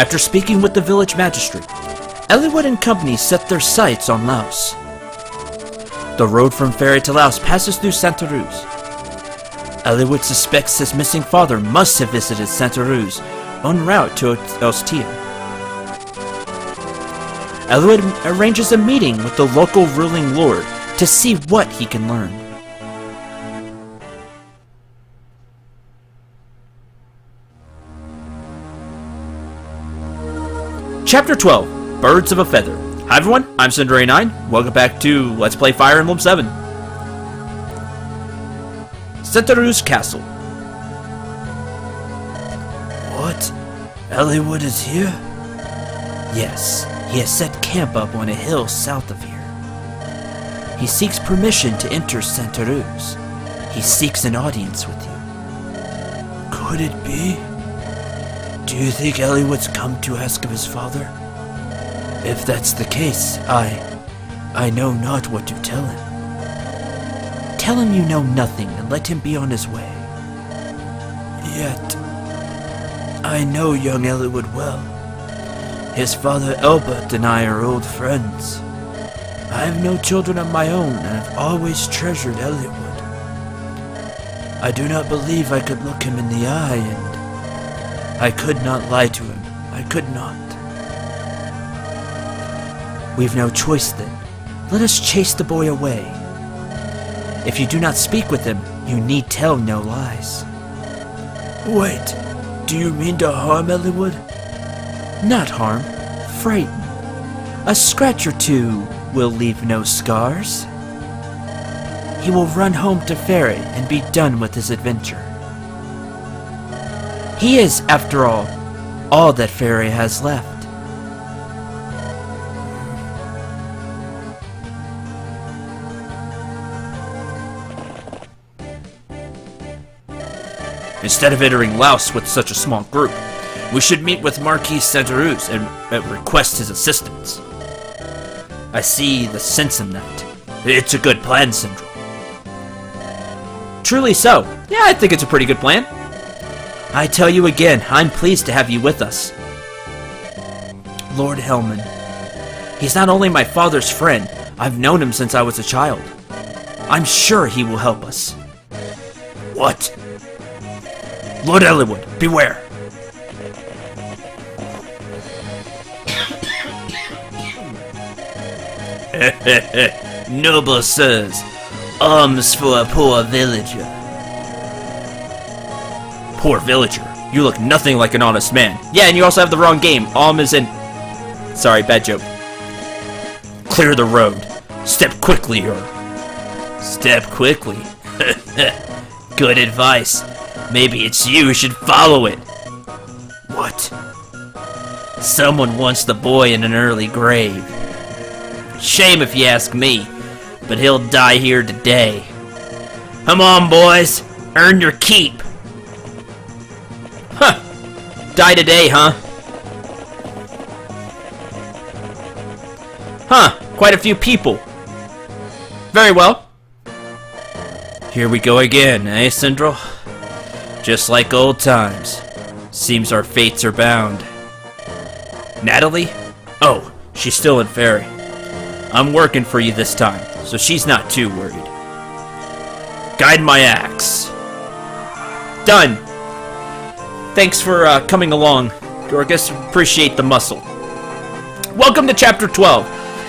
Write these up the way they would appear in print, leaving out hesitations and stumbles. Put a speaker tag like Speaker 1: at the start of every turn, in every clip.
Speaker 1: After speaking with the village magistrate, Eliwood and company set their sights on Laos. The road from Ferry to Laos passes through Santa Ruz. Eliwood suspects his missing father must have visited Santa Ruz en route to Ostia. Eliwood arranges a meeting with the local ruling lord to see what he can learn. Chapter 12, Birds of a Feather. Hi everyone, I'm Cinderay9. Welcome back to Let's Play Fire Emblem 7. Santa Ruz Castle. What? Eliwood is here? Yes, he has set camp up on a hill south of here. He seeks permission to enter Santa Ruz. He seeks an audience with you. Could it be? Do you think Eliwood's come to ask of his father? If that's the case, I know not what to tell him. Tell him you know nothing and let him be on his way. Yet, I know young Eliwood well. His father Albert and I are old friends. I have no children of my own and have always treasured Eliwood. I do not believe I could look him in the eye and I could not lie to him. I could not. We've no choice then. Let us chase the boy away. If you do not speak with him, you need tell no lies. Wait, do you mean to harm Eliwood? Not harm, frighten. A scratch or two will leave no scars. He will run home to Ferry and be done with his adventure. He is, after all that Ferry has left. Instead of entering Laos with such a small group, we should meet with Marquis Santa Ruz and request his assistance. I see the sense in that. It's a good plan, Syndrome. Truly so. Yeah, I think it's a pretty good plan. I tell you again, I'm pleased to have you with us. Lord Hellman. He's not only my father's friend, I've known him since I was a child. I'm sure he will help us. What? Lord Eliwood, beware. Noble sirs, alms for a poor villager. Poor villager? You look nothing like an honest man. Yeah, and you also have the wrong game. Alm is in... Sorry, bad joke. Clear the road. Step quickly, or... Step quickly? Good advice. Maybe it's you who should follow it. What? Someone wants the boy in an early grave. Shame if you ask me, but he'll die here today. Come on, boys. Earn your keep. Huh. Die today, huh? Huh. Quite a few people. Very well. Here we go again, eh, Syndrome? Just like old times. Seems our fates are bound. Natalie? Oh, she's still in Ferry. I'm working for you this time, so she's not too worried. Guide my axe. Done. Thanks for coming along, Dorcas. Appreciate the muscle. Welcome to Chapter 12.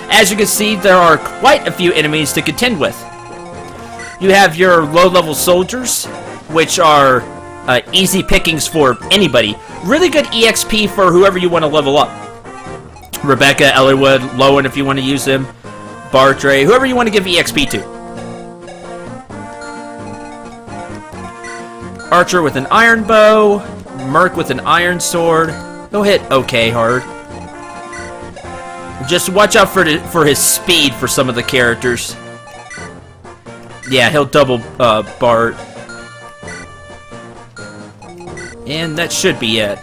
Speaker 1: As you can see, there are quite a few enemies to contend with. You have your low-level soldiers, which are easy pickings for anybody. Really good EXP for whoever you want to level up. Rebecca, Eliwood, Lowen if you want to use them, Bartray, whoever you want to give EXP to. Archer with an iron bow, Merc with an iron sword. He'll hit okay hard. Just watch out for his speed for some of the characters. Yeah, he'll double Bart. And that should be it.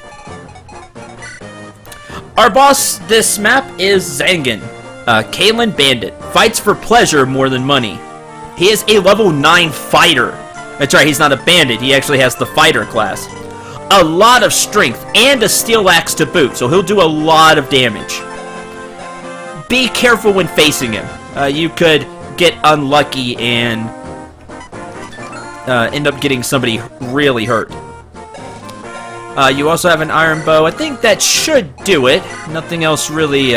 Speaker 1: Our boss this map is Zangan, Kalen Bandit. Fights for pleasure more than money. He is a level 9 fighter. That's right, he's not a bandit. He actually has the fighter class. a lot of strength and a steel axe to boot, so he'll do a lot of damage. Be careful when facing him. You could get unlucky and end up getting somebody really hurt. You also have an iron bow. I think that should do it. Nothing else really,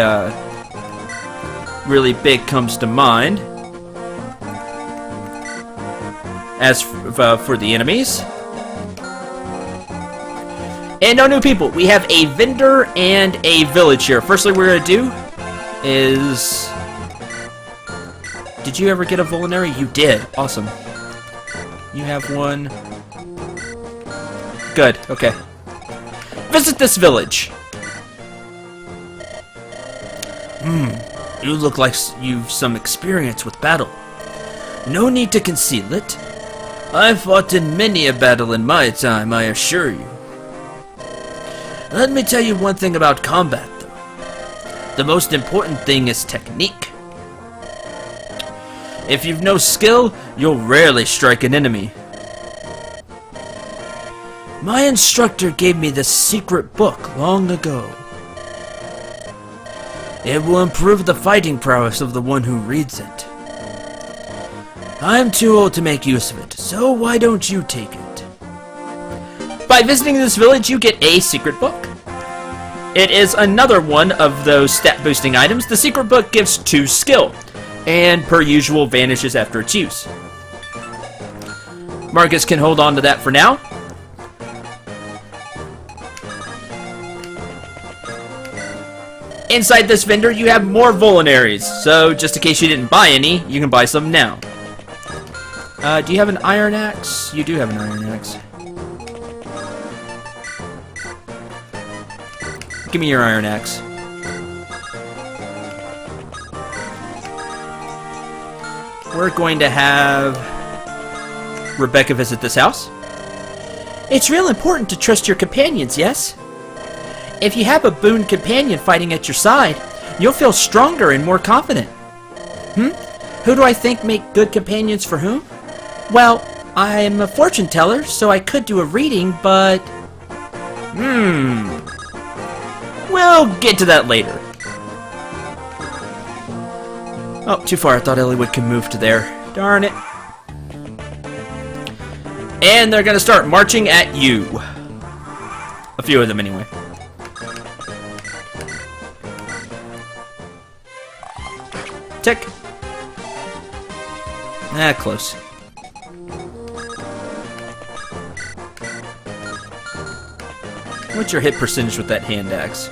Speaker 1: really big comes to mind. As for the enemies. And no new people. We have a vendor and a village here. Firstly, what we're going to do is... Did you ever get a vulnerary? You did. Awesome. You have one. Good. Okay. Visit this village. You look like you've some experience with battle. No need to conceal it. I've fought in many a battle in my time, I assure you. Let me tell you one thing about combat, though. The most important thing is technique. If you've no skill, you'll rarely strike an enemy. My instructor gave me this secret book long ago. It will improve the fighting prowess of the one who reads it. I'm too old to make use of it, so why don't you take it? By visiting this village, you get a secret book. It is another one of those stat boosting items. The secret book gives 2 skill, and per usual vanishes after its use. Marcus can hold on to that for now. Inside this vendor, you have more vulneraries, so just in case you didn't buy any, you can buy some now. Do you have an iron axe? You do have an iron axe. Give me your iron axe. We're going to have Rebecca visit this house. It's real important to trust your companions, yes? If you have a boon companion fighting at your side, you'll feel stronger and more confident. Who do I think make good companions for whom? Well, I'm a fortune teller, so I could do a reading, but... We'll get to that later. Oh, too far. I thought Eliwood could move to there. Darn it. And they're gonna start marching at you. A few of them, anyway. Tick. Close. What's your hit percentage with that hand axe?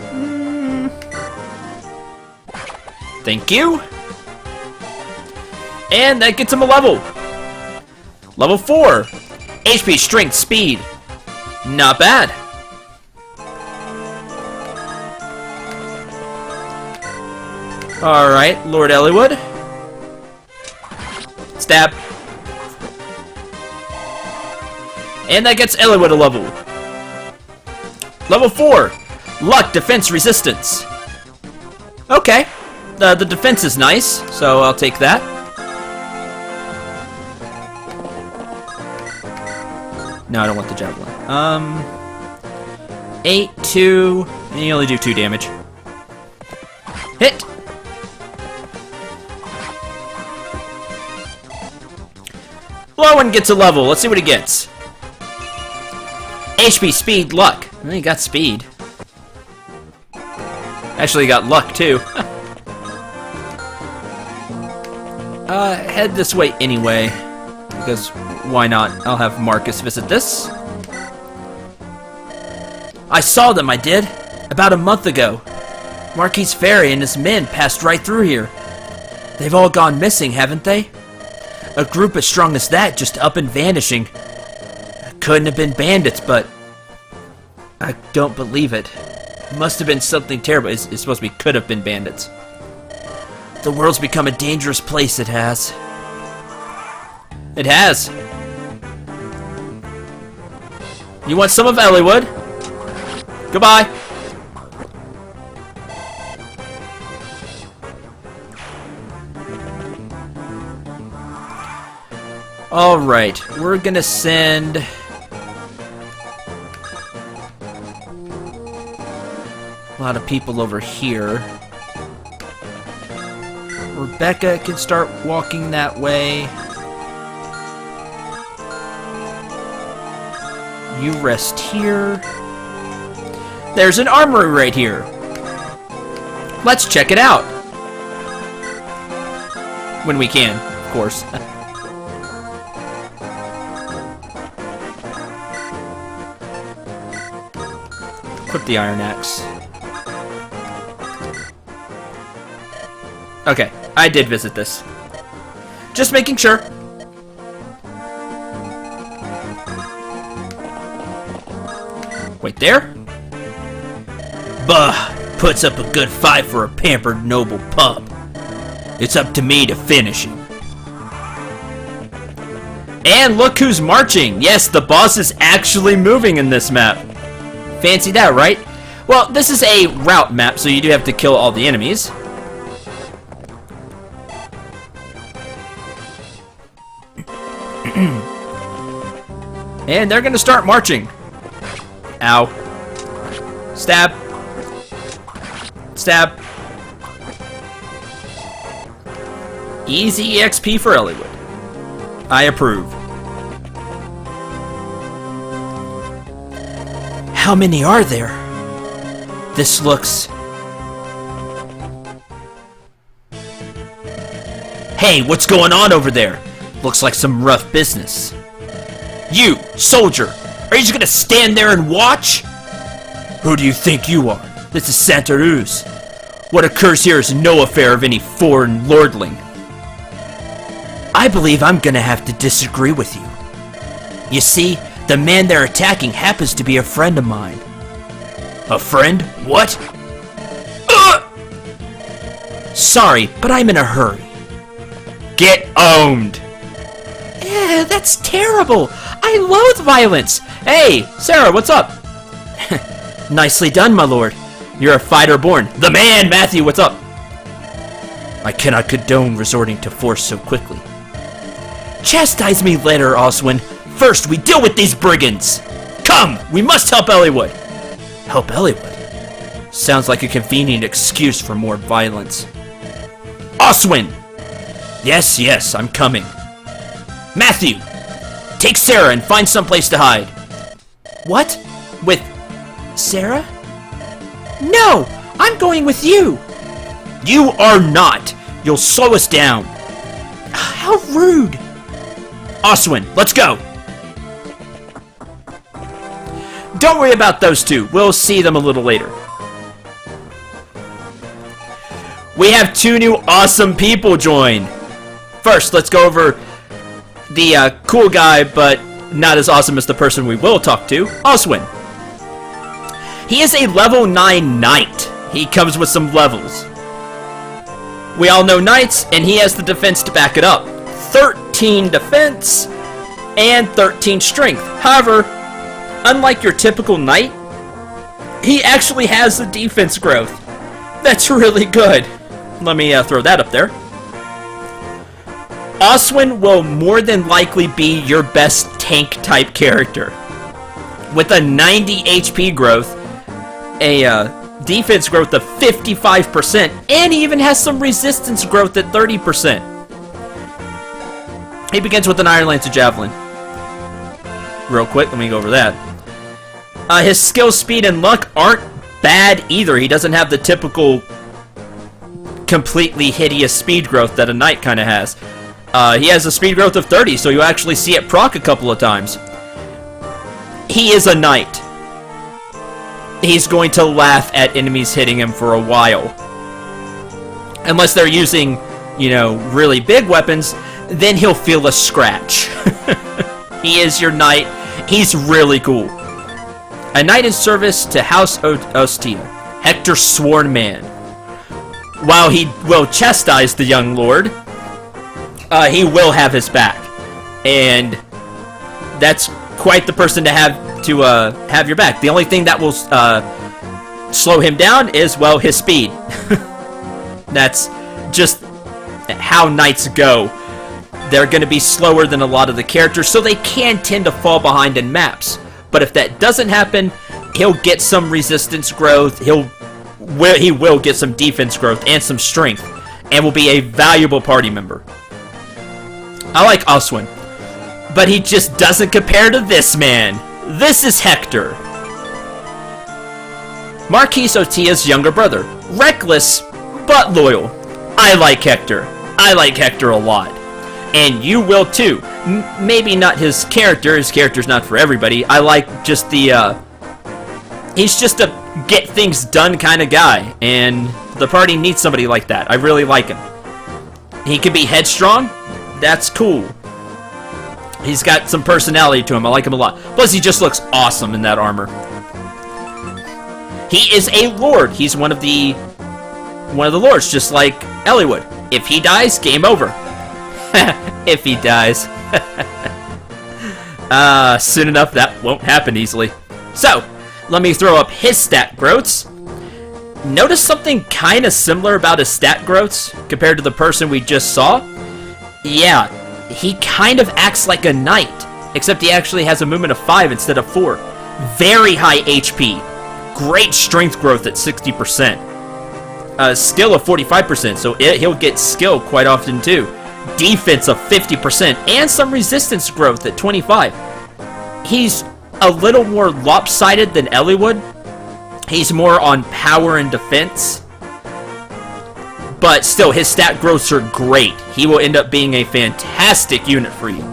Speaker 1: Thank you. And that gets him a level. Level 4. HP, strength, speed. Not bad. Alright, Lord Eliwood. Stab. And that gets Eliwood a level. Level 4. Luck, defense, resistance. Okay. The defense is nice, so I'll take that. No, I don't want the javelin. 8, 2, and you only do 2 damage. Hit! Lowen gets a level. Let's see what he gets. HP, speed, luck. Well, he got speed. Actually, he got luck, too. Head this way anyway. Because why not? I'll have Marcus visit this. I saw them, I did. About a month ago. Marquis Ferry and his men passed right through here. They've all gone missing, haven't they? A group as strong as that just up and vanishing. Couldn't have been bandits, but... I don't believe it. Must have been something terrible. It's supposed to be could have been bandits. The world's become a dangerous place, it has. It has. You want some of Eliwood? Goodbye. Alright, we're gonna send A lot of people over here. Rebecca can start walking that way. You rest here. There's an armory right here. Let's check it out. When we can, of course. Equip the iron axe. Okay, I did visit this. Just making sure. Wait there? Bah! Puts up a good fight for a pampered noble pup. It's up to me to finish him. And look who's marching! Yes, the boss is actually moving in this map. Fancy that, right? Well, this is a route map, so you do have to kill all the enemies. And they're gonna start marching. Ow. Stab. Stab. Easy EXP for Eliwood. I approve. How many are there? This looks... Hey, what's going on over there? Looks like some rough business. You, soldier, are you just gonna stand there and watch? Who do you think you are? This is Santa Ruz. What occurs here is no affair of any foreign lordling. I believe I'm gonna have to disagree with you. You see, the man they're attacking happens to be a friend of mine. A friend? What? Sorry, but I'm in a hurry. Get owned! That's terrible! I loathe violence! Hey, Sarah, what's up? Nicely done, my lord. You're a fighter born. The man, Matthew, what's up? I cannot condone resorting to force so quickly. Chastise me later, Oswin. First, we deal with these brigands. Come, we must help Eliwood. Help Eliwood? Sounds like a convenient excuse for more violence. Oswin! Yes, yes, I'm coming. Matthew! Take Sarah and find someplace to hide. What? With Sarah? No! I'm going with you! You are not! You'll slow us down. How rude! Oswin, let's go! Don't worry about those two. We'll see them a little later. We have two new awesome people join. First, let's go over the cool guy, but not as awesome as the person we will talk to, Oswin. He is a level 9 knight. He comes with some levels. We all know knights, and he has the defense to back it up. 13 defense and 13 strength. However, unlike your typical knight, he actually has the defense growth. That's really good. Let me throw that up there. Oswin will more than likely be your best tank type character. With a 90 HP growth, a defense growth of 55%, and he even has some resistance growth at 30%. He begins with an Iron Lance of Javelin. Real quick, let me go over that. His skill, speed, and luck aren't bad either. He doesn't have the typical completely hideous speed growth that a knight kind of has. He has a speed growth of 30, so you actually see it proc a couple of times. He is a knight. He's going to laugh at enemies hitting him for a while. Unless they're using, you know, really big weapons, then he'll feel a scratch. He is your knight. He's really cool. A knight in service to House Ostia, Hector's sworn man. While he will chastise the young lord, he will have his back. And that's quite the person to have your back. The only thing that will slow him down is, well, his speed. That's just how knights go. They're going to be slower than a lot of the characters, so they can tend to fall behind in maps. But if that doesn't happen, he'll get some resistance growth, he'll he will get some defense growth and some strength, and will be a valuable party member. I like Oswin, but he just doesn't compare to this man. This is Hector. Marquis Otia's younger brother. Reckless, but loyal. I like Hector. I like Hector a lot. And you will too. Maybe not his character. His character's not for everybody. I like just the, he's just a get things done kind of guy. And the party needs somebody like that. I really like him. He can be headstrong. That's cool. He's got some personality to him. I like him a lot. Plus, he just looks awesome in that armor. He is a lord. He's one of the lords, just like Eliwood. If he dies, game over. If he dies. Soon enough, that won't happen easily. So, let me throw up his stat growths. Notice something kind of similar about his stat growths compared to the person we just saw? Yeah, he kind of acts like a knight, except he actually has a movement of 5 instead of 4. Very high HP. Great strength growth at 60%. Skill of 45%, so he'll get skill quite often too. Defense of 50%, and some resistance growth at 25. He's a little more lopsided than Eliwood. He's more on power and defense. But still, his stat growths are great. He will end up being a fantastic unit for you.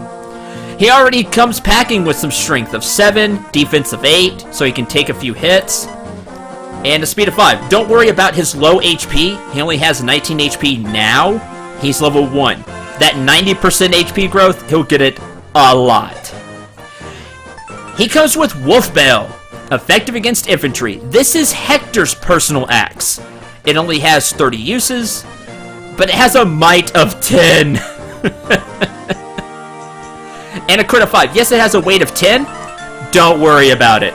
Speaker 1: He already comes packing with some strength of 7, defense of 8, so he can take a few hits, and a speed of 5. Don't worry about his low HP. He only has 19 HP now. He's level 1. That 90% HP growth, he'll get it a lot. He comes with Wolf Bale, effective against infantry. This is Hector's personal axe. It only has 30 uses, but it has a might of 10. And a crit of 5. Yes, it has a weight of 10. Don't worry about it.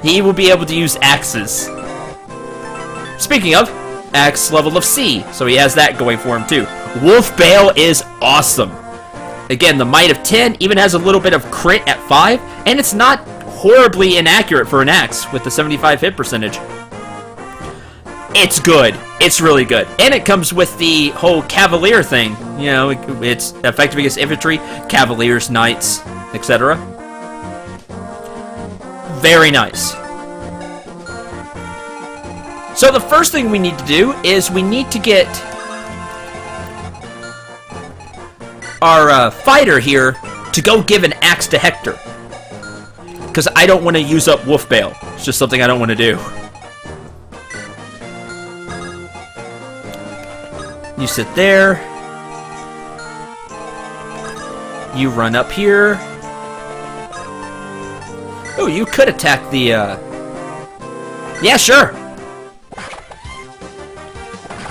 Speaker 1: He will be able to use axes. Speaking of, axe level of C, so he has that going for him too. Wolf Bale is awesome. Again, the might of 10 even has a little bit of crit at 5, and it's not horribly inaccurate for an axe with the 75 hit percentage. It's good. It's really good. And it comes with the whole Cavalier thing. You know, it's effective against infantry, Cavaliers, Knights, etc. Very nice. So the first thing we need to do is we need to get our fighter here to go give an axe to Hector. Because I don't want to use up Wolf Bale. It's just something I don't want to do. You sit there. You run up here. Oh, you could attack the, Yeah, sure.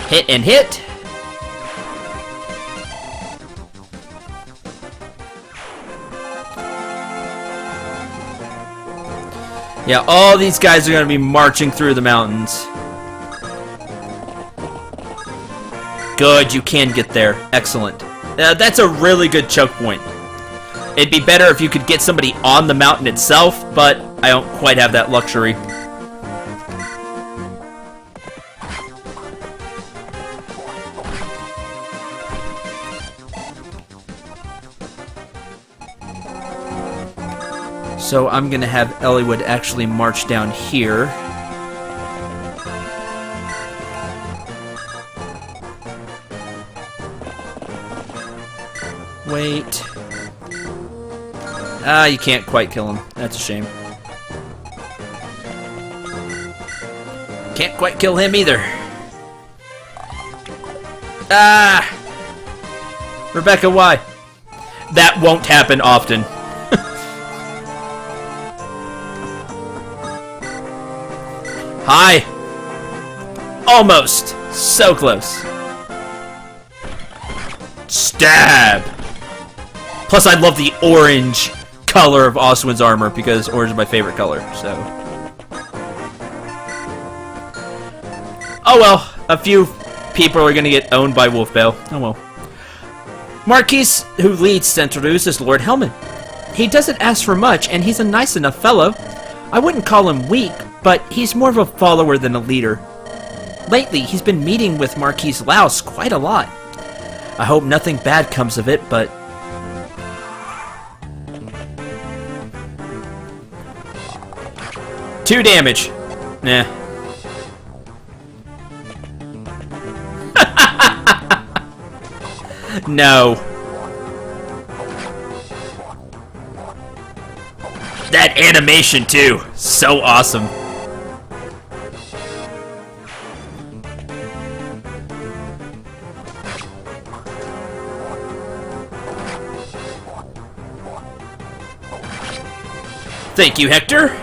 Speaker 1: Hit and hit. Yeah, all these guys are going to be marching through the mountains. Good, you can get there. Excellent. That's a really good choke point. It'd be better if you could get somebody on the mountain itself, but I don't quite have that luxury. So I'm going to have Eliwood actually march down here. Wait. Ah, you can't quite kill him. That's a shame. Can't quite kill him either. Ah! Rebecca, why? That won't happen often. Hi! Almost! So close. Stab! Plus, I love the orange color of Oswin's armor, because orange is my favorite color, so... Oh well, a few people are gonna get owned by Wolf Bale. Oh well. Marquis, who leads Centralus, is Lord Hellman. He doesn't ask for much, and he's a nice enough fellow. I wouldn't call him weak, but he's more of a follower than a leader. Lately, he's been meeting with Marquis Laos quite a lot. I hope nothing bad comes of it, but... Two damage. Nah. No. That animation, too. So awesome. Thank you, Hector.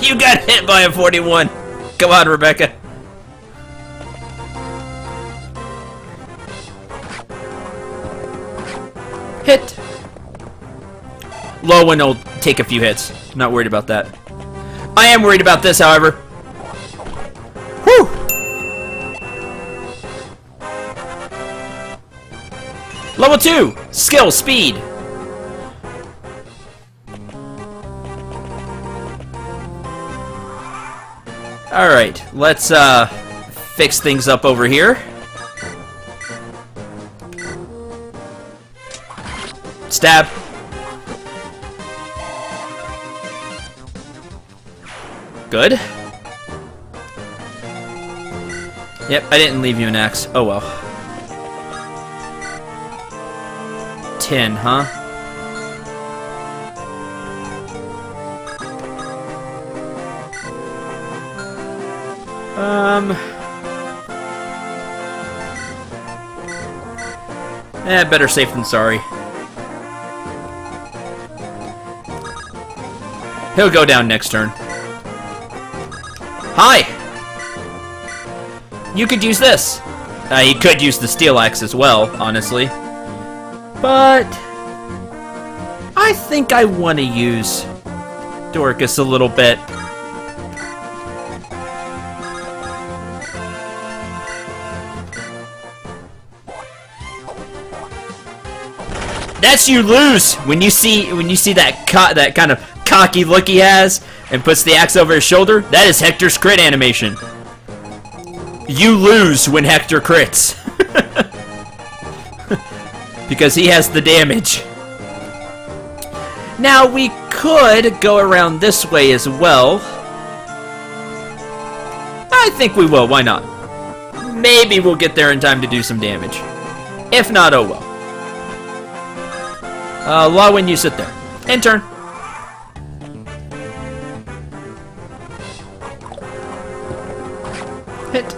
Speaker 1: You got hit by a 41. Come on, Rebecca. Hit. Low one will take a few hits. Not worried about that. I am worried about this, however. Whew. Level 2. Skill, speed. Alright, let's fix things up over here. Stab. Good. Yep, I didn't leave you an axe. Oh well. 10, huh? Better safe than sorry. He'll go down next turn. Hi! You could use this. He could use the steel axe as well, honestly. But... I think I want to use Dorcas a little bit. That's you lose when you see that kind of cocky look he has and puts the axe over his shoulder. That is Hector's crit animation. You lose when Hector crits. Because he has the damage. Now we could go around this way as well. I think we will, why not? Maybe we'll get there in time to do some damage. If not, oh well. Law when you sit there. End turn. Hit.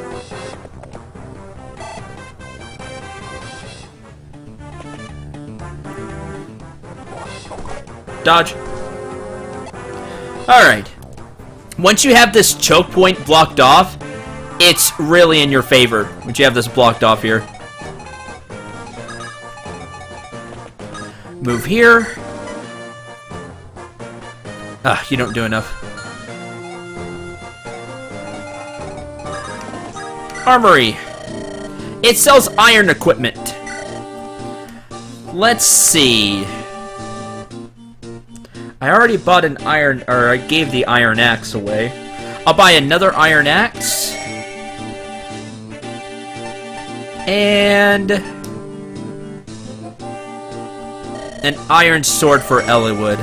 Speaker 1: Dodge. Alright. Once you have this choke point blocked off, it's really in your favor. Once you have this blocked off here. Move here. Ah, you don't do enough. Armory. It sells iron equipment. Let's see. I already bought an iron, or I gave the iron axe away. I'll buy another iron axe. And an iron sword for Eliwood.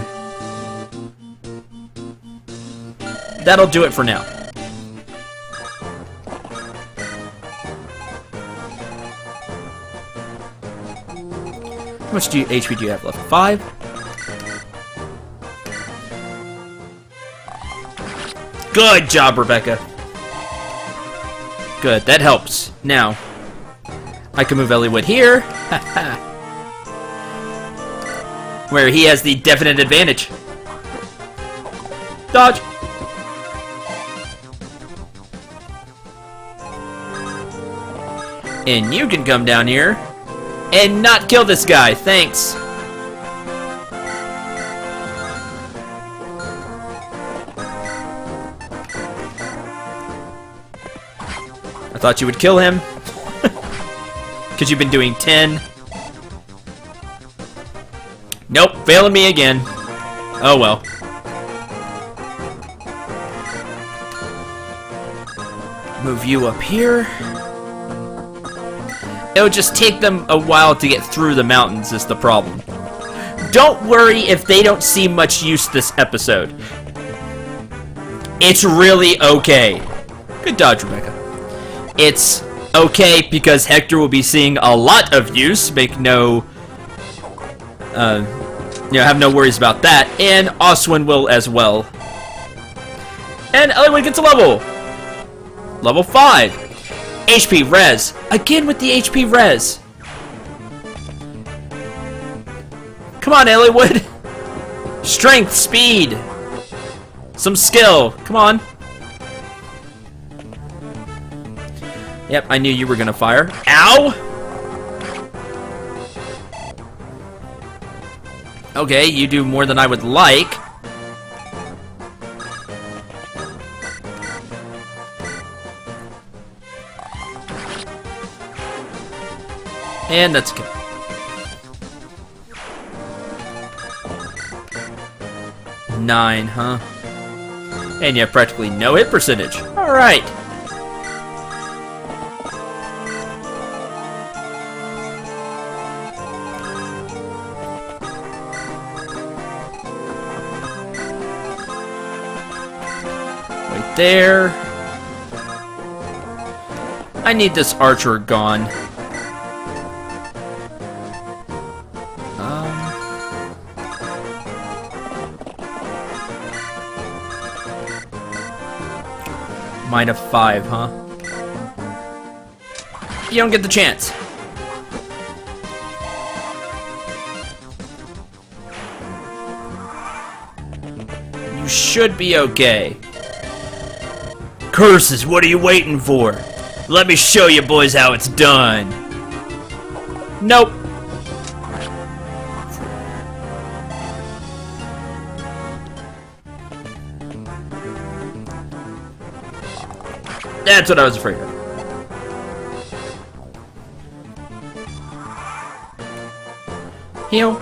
Speaker 1: That'll do it for now. How much HP do you have left? 5? Good job, Rebecca. Good, that helps. Now, I can move Eliwood here. Where he has the definite advantage. Dodge. And you can come down here and not kill this guy. Thanks. I thought you would kill him. Because you've been doing 10. Nope, failing me again. Oh well. Move you up here. It'll just take them a while to get through the mountains is the problem. Don't worry if they don't see much use this episode. It's really okay. Good dodge, Rebecca. It's okay because Hector will be seeing a lot of use. Make no... have no worries about that. And Oswin will as well. And Eliwood gets a level. Level 5. HP res. Again with the HP res. Come on, Eliwood. Strength, speed. Some skill. Come on. Yep, I knew you were gonna fire. Ow! Okay, you do more than I would like. And that's okay. Nine, huh? And you have practically no hit percentage. Alright. Right there. I need this archer gone. -5, huh? You don't get the chance. You should be okay. Curses, what are you waiting for? Let me show you boys how it's done. Nope. That's what I was afraid of. Heal.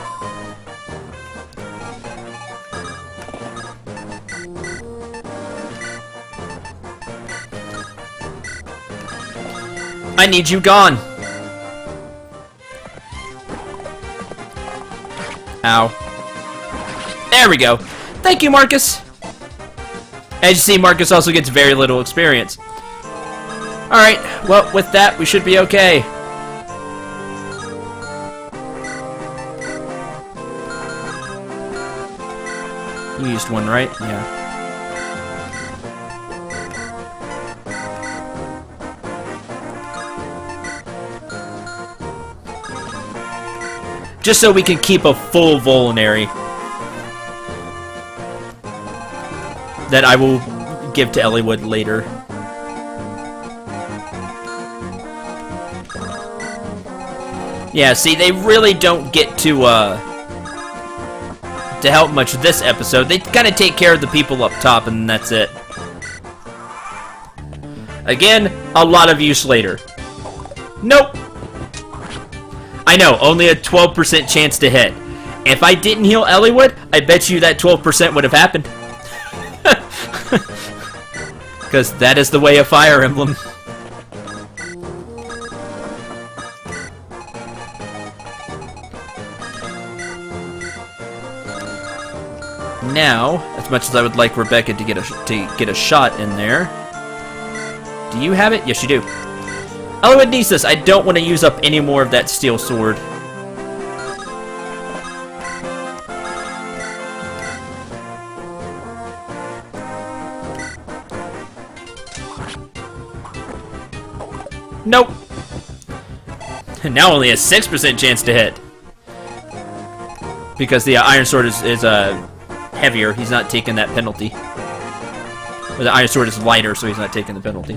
Speaker 1: I need you gone. Ow. There we go. Thank you, Marcus. As you see, Marcus also gets very little experience. Alright, well, with that, we should be okay. You used one, right? Yeah. Just so we can keep a full Volinary that I will give to Eliwood later. Yeah, see, they really don't get to help much this episode. They kind of take care of the people up top, and that's it. Again, a lot of use later. Nope. I know, only a 12% chance to hit. If I didn't heal Eliwood, I bet you that 12% would have happened. Because that is the way of Fire Emblem. Now, as much as I would like Rebecca to get a shot in there, do you have it? Yes, you do. Eliwood needs this. I don't want to use up any more of that steel sword. Nope. Now only a 6% chance to hit. Because the Iron Sword is heavier. He's not taking that penalty. Or the Iron Sword is lighter, so he's not taking the penalty.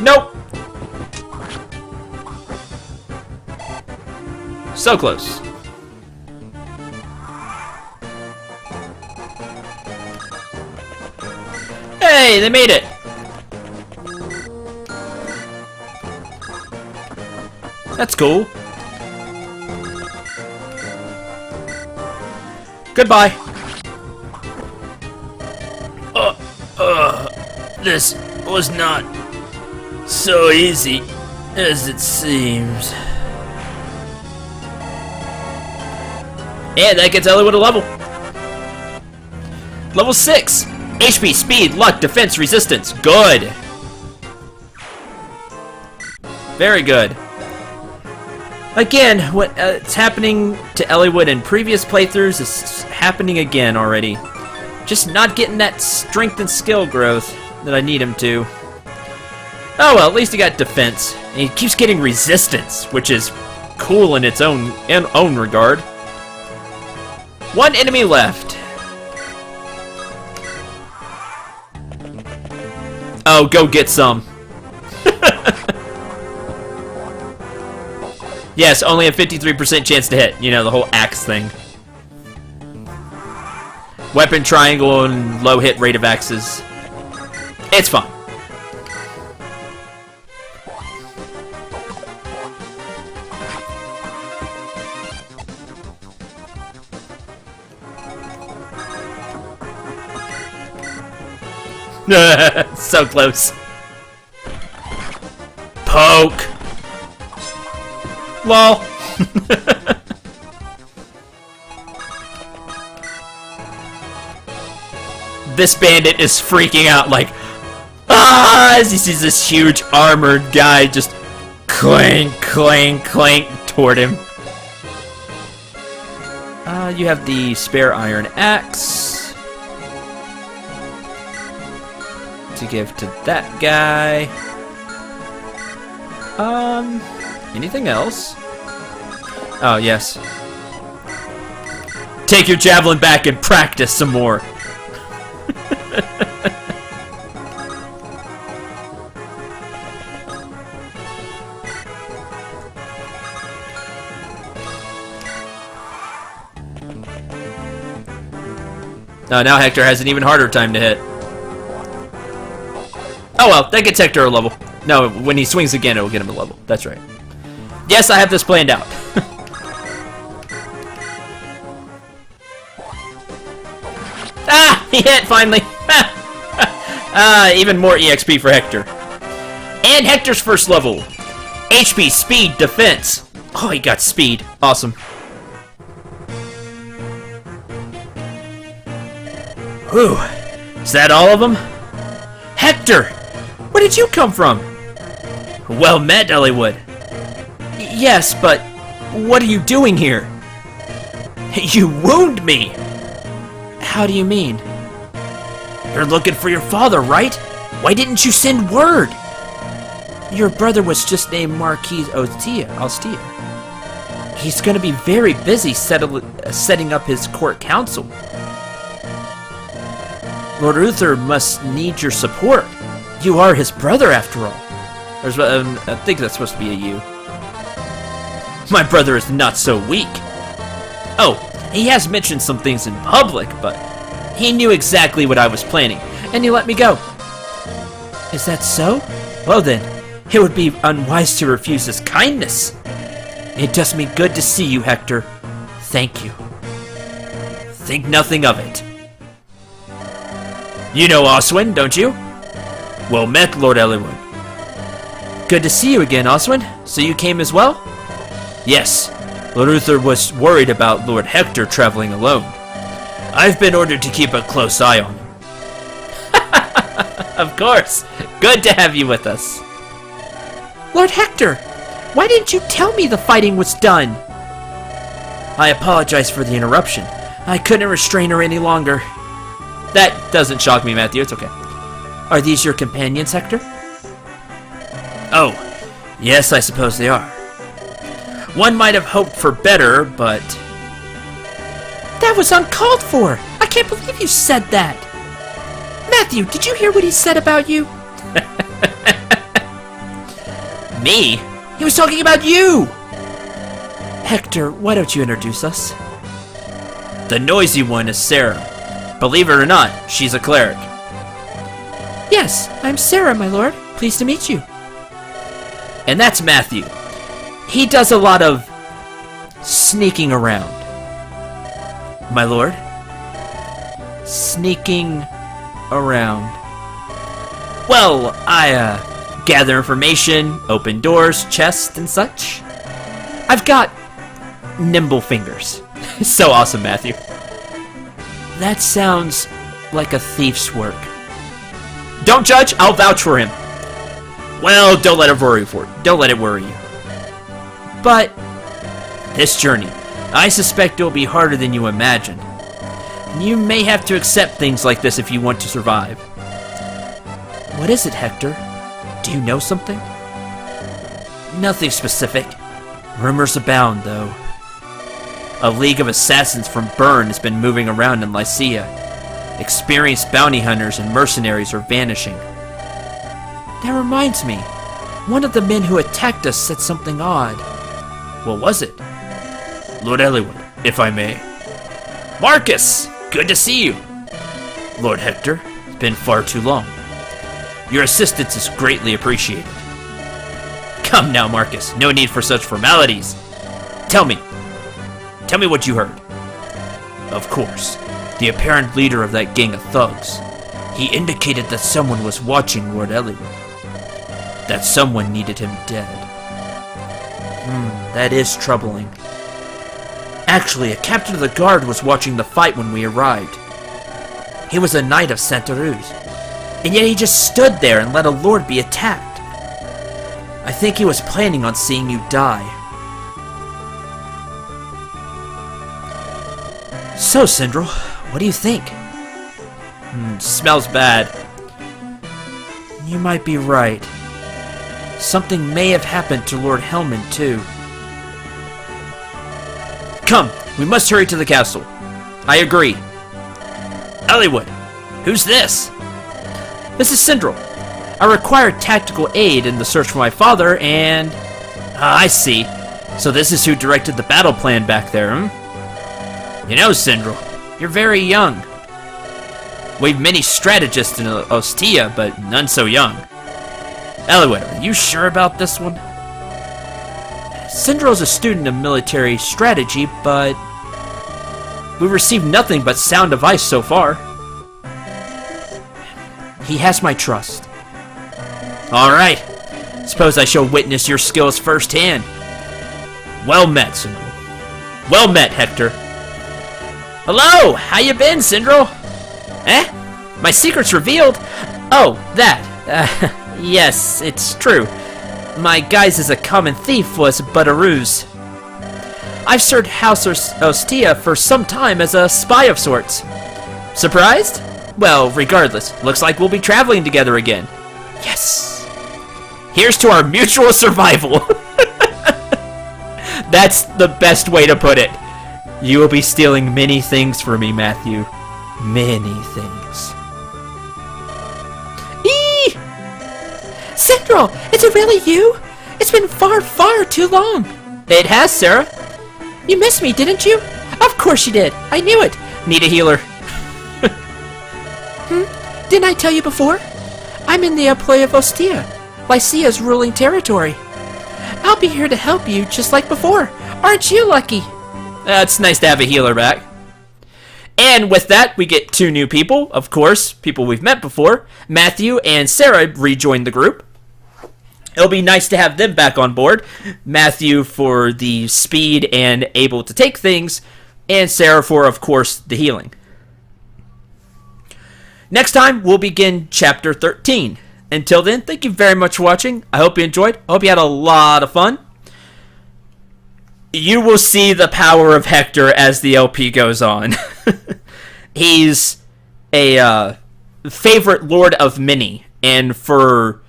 Speaker 1: Nope! So close. Hey, they made it! That's cool. Goodbye.
Speaker 2: This was not so easy as it seems.
Speaker 1: And that gets Eliwood a level. Level 6. HP, speed, luck, defense, resistance. Good. Very good. Again, what's happening to Eliwood in previous playthroughs is happening again already. Just not getting that strength and skill growth that I need him to. Oh well, at least he got defense. And he keeps getting resistance, which is cool in its own regard. One enemy left. Oh, go get some. Yes, only a 53% chance to hit. You know, the whole axe thing. Weapon triangle and low hit rate of axes. It's fine. So close. Poke. Lol. This bandit is freaking out like, as he sees this huge armored guy just clank, clank, clank toward him. You have the spare iron axe to give to that guy. Anything else? Oh, yes. Take your javelin back and practice some more. Oh, now Hector has an even harder time to hit. Oh well, that gets Hector a level. No, when he swings again, it will get him a level. That's right. Yes, I have this planned out. Ah! He hit, finally! Even more EXP for Hector. And Hector's first level. HP, speed, defense. Oh, he got speed. Awesome. Whew. Is that all of them? Hector! Where did you come from? Well met, Eliwood. Yes, but what are you doing here? You wound me! How do you mean? You're looking for your father, right? Why didn't you send word? Your brother was just named Marquis Ostia. He's gonna be very busy setting up his court council. Lord Uther must need your support. You are his brother, after all. I think that's supposed to be a you. My brother is not so weak. Oh, he has mentioned some things in public, but he knew exactly what I was planning, and he let me go. Is that so? Well then, it would be unwise to refuse his kindness. It does me good to see you, Hector. Thank you. Think nothing of it. You know Oswin, don't you? Well met, Lord Eliwood. Good to see you again, Oswin. So you came as well? Yes. Lord Uther was worried about Lord Hector traveling alone. I've been ordered to keep a close eye on him. Of course. Good to have you with us. Lord Hector, why didn't you tell me the fighting was done? I apologize for the interruption. I couldn't restrain her any longer. That doesn't shock me, Matthew. It's okay. Are these your companions, Hector? Oh, yes, I suppose they are. One might have hoped for better, but... That was uncalled for! I can't believe you said that! Matthew, did you hear what he said about you? Me? He was talking about you! Hector, why don't you introduce us? The noisy one is Sarah. Believe it or not, she's a cleric. Yes, I'm Sarah, my lord. Pleased to meet you. And that's Matthew. He does a lot of sneaking around. My lord? Sneaking around. Well, I gather information, open doors, chests, and such. I've got nimble fingers. So awesome, Matthew. That sounds like a thief's work. Don't judge, I'll vouch for him. Well, don't let it worry you. But this journey, I suspect it will be harder than you imagine. You may have to accept things like this if you want to survive. What is it, Hector? Do you know something? Nothing specific. Rumors abound, though. A league of assassins from Bern has been moving around in Lycia. Experienced bounty hunters and mercenaries are vanishing. That reminds me. One of the men who attacked us said something odd. What was it?
Speaker 2: Lord Eliwood, if I may.
Speaker 1: Marcus! Good to see you.
Speaker 2: Lord Hector, it's been far too long. Your assistance is greatly appreciated.
Speaker 1: Come now, Marcus. No need for such formalities. Tell me what you heard.
Speaker 2: Of course, the apparent leader of that gang of thugs. He indicated that someone was watching Lord Eliwood. That someone needed him dead.
Speaker 1: That is troubling. Actually, a captain of the guard was watching the fight when we arrived. He was a knight of Santa Ruz, and yet he just stood there and let a lord be attacked. I think he was planning on seeing you die. So, Sindral, what do you think? Smells bad. You might be right. Something may have happened to Lord Hellman, too. Come, we must hurry to the castle. I agree.
Speaker 2: Eliwood, who's this?
Speaker 1: This is Sindral. I required tactical aid in the search for my father, and... I see. So this is who directed the battle plan back there,
Speaker 2: You know, Sindral,
Speaker 1: you're very young.
Speaker 2: We've many strategists in Ostia, but none so young.
Speaker 1: Eliwood, are you sure about this one? Sindral's a student of military strategy, but we've received nothing but sound advice so far. He has my trust.
Speaker 2: All right. Suppose I shall witness your skills firsthand.
Speaker 1: Well met, Sindral. Well met, Hector.
Speaker 2: Hello! How you been, Sindral?
Speaker 1: Eh? My secret's revealed? Oh, that. Yes, it's true. My guise as a common thief was but a ruse. I've served House Ostia for some time as a spy of sorts. Surprised? Well, regardless, looks like we'll be traveling together again. Yes! Here's to our mutual survival! That's the best way to put it. You will be stealing many things from me, Matthew. Many things.
Speaker 3: Sindral, is it really you? It's been far, far too long.
Speaker 1: It has, Sarah.
Speaker 3: You missed me, didn't you? Of course you did. I knew it.
Speaker 1: Need a healer.
Speaker 3: Didn't I tell you before? I'm in the employ of Ostia, Lycia's ruling territory. I'll be here to help you just like before. Aren't you lucky?
Speaker 1: It's nice to have a healer back. And with that, we get two new people. Of course, people we've met before. Matthew and Sarah rejoined the group. It'll be nice to have them back on board. Matthew for the speed and able to take things, and Sarah for, of course, the healing. Next time, we'll begin Chapter 13. Until then, thank you very much for watching. I hope you enjoyed. I hope you had a lot of fun. You will see the power of Hector as the LP goes on. He's a favorite lord of many, and for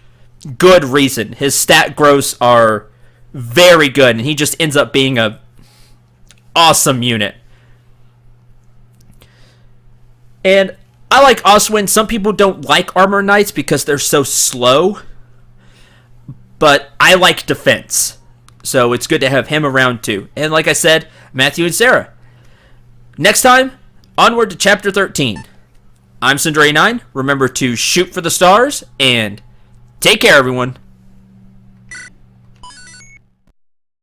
Speaker 1: good reason. His stat growths are very good, and he just ends up being a awesome unit. And I like Oswin. Some people don't like Armor Knights because they're so slow, but I like defense. So it's good to have him around too. And like I said, Matthew and Sarah. Next time, onward to Chapter 13. I'm Sindray9. Remember to shoot for the stars, and take care, everyone.